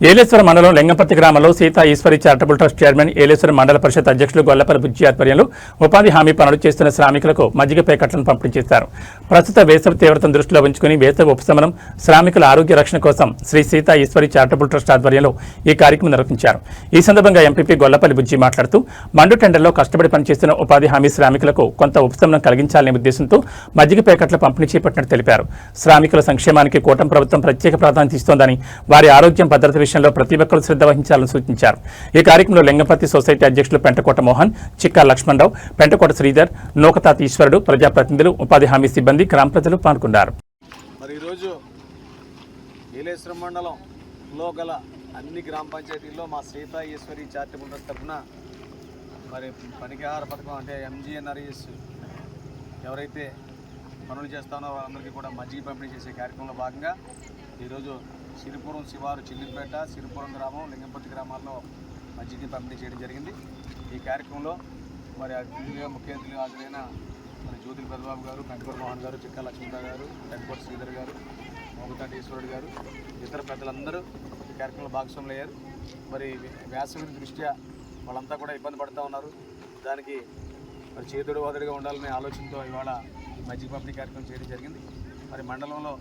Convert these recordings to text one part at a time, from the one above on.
ఏలేశ్వరం మండలం లింగంపర్తి గ్రామంలో Seetha Eswari charitable trust chairman Yeleswaram మండల పరిషత్ అధ్యక్షులు గొల్లపల్లి బుజ్జి ఆధ్వర్యంలో ఉపాధి హామీ పనులు చేస్తున్న శ్రామికులకు మజ్జిగ ప్యాకెట్లను పంపిణీ చేశారు. ప్రస్తుత వేసవి తీవ్రతను దృష్టిలో ఉంచుకుని వేసవి ఉపశమనం, శ్రామికుల ఆరోగ్య రక్షణ కోసం శ్రీ సీతా ఈశ్వరి చారిటబుల్ ట్రస్ట్ ఆధ్వర్యంలో ఈ కార్యక్రమం నిర్వహించారు. ఈ సందర్భంగా ఎంపీపీ గొల్లపల్లి బుజ్జి మాట్లాడుతూ మండు టెండర్లో కష్టపడి పనిచేస్తున్న ఉపాధి హామీ శ్రామికులకు కొంత ఉపశమనం కలిగించాలనే ఉద్దేశంతో మజ్జిగ ప్యాకెట్ల పంపిణీ చేపట్టినట్టు తెలిపారు. శ్రామికుల సంక్షేమానికి కూటమి ప్రభుత్వం ప్రత్యేక ప్రాధాన్యత ఇస్తోందని, వారి ఆరోగ్యం భద్రత విషయంలో ప్రతి ఒక్కరూ శ్రద్ధ వహించాలని సూచించారు. ఈ కార్యక్రమంలో లింగంపర్తి సొసైటీ అధ్యక్షులు పెంటకోట మోహన్, చిక్కా లక్ష్మణరావు, పెంటకోట శ్రీధర్, నోకతాతి ఈశ్వరుడు, ప్రజాప్రతినిధులు, ఉపాధి హామీ సిబ్బంది, గ్రామ ప్రజలు పాల్గొన్నారు. మరి ఈరోజు ఏలేశ్వరం మండలంలో గల అన్ని గ్రామ పంచాయతీల్లో మా సీతా ఈశ్వరి చారిటబుల్ ట్రస్ట్ తరఫున మరి పనికిహార పథకం అంటే ఎంజీఎన్ఆర్ఈఎస్ ఎవరైతే పనులు చేస్తానో వాళ్ళందరికీ కూడా మజ్జిగ పంపిణీ చేసే కార్యక్రమంలో భాగంగా ఈరోజు సిరిపురం శివారు, చిల్లిపేట, సిరిపురం గ్రామం, లింగంపర్తి గ్రామాల్లో మజ్జిగ పంపిణీ చేయడం జరిగింది. ఈ కార్యక్రమంలో మరి అతిథిగా ముఖ్య అతిథిగా హాజరైన మరి జ్యోతుల పెద్దబాబు గారు, పెంటకోట మోహన్ గారు, చిక్కా లక్ష్మణరావు గారు, పెంటకోట శ్రీధర్ గారు, మోగతాటి ఈశ్వరుడు గారు, ఇతర పెద్దలందరూ ఈ కార్యక్రమంలో భాగస్వాములు అయ్యారు. మరి వేసవి దృష్ట్యా వాళ్ళంతా కూడా ఇబ్బంది పడుతూ ఉన్నారు. దానికి మరి చేతుడు వాదుడిగా ఉండాలనే ఆలోచనతో ఇవాళ ఈ మజ్జిగ పంపిణీ కార్యక్రమం చేయడం జరిగింది. మరి మండలంలో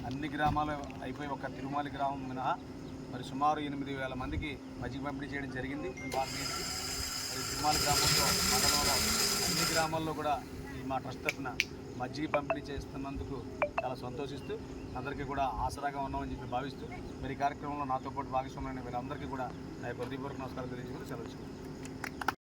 అన్ని గ్రామాలు అయిపోయి ఒక తిరుమల గ్రామం మినహా మరి సుమారు 8,000 మందికి మజ్జిగ పంపిణీ చేయడం జరిగింది. మరి తిరుమల గ్రామంలో మండలంలో అన్ని గ్రామాల్లో కూడా మా ట్రస్ట్ తరఫున మజ్జిగ పంపిణీ చేస్తున్నందుకు చాలా సంతోషిస్తూ అందరికీ కూడా ఆసరాగా ఉన్నామని చెప్పి భావిస్తూ మరి ఈ కార్యక్రమంలో నాతో పాటు భాగస్వామ్యం వీళ్ళందరికీ కూడా నా యొక్క హృదయపూర్వక నమస్కారం తెలియజేసుకుని సెలవు.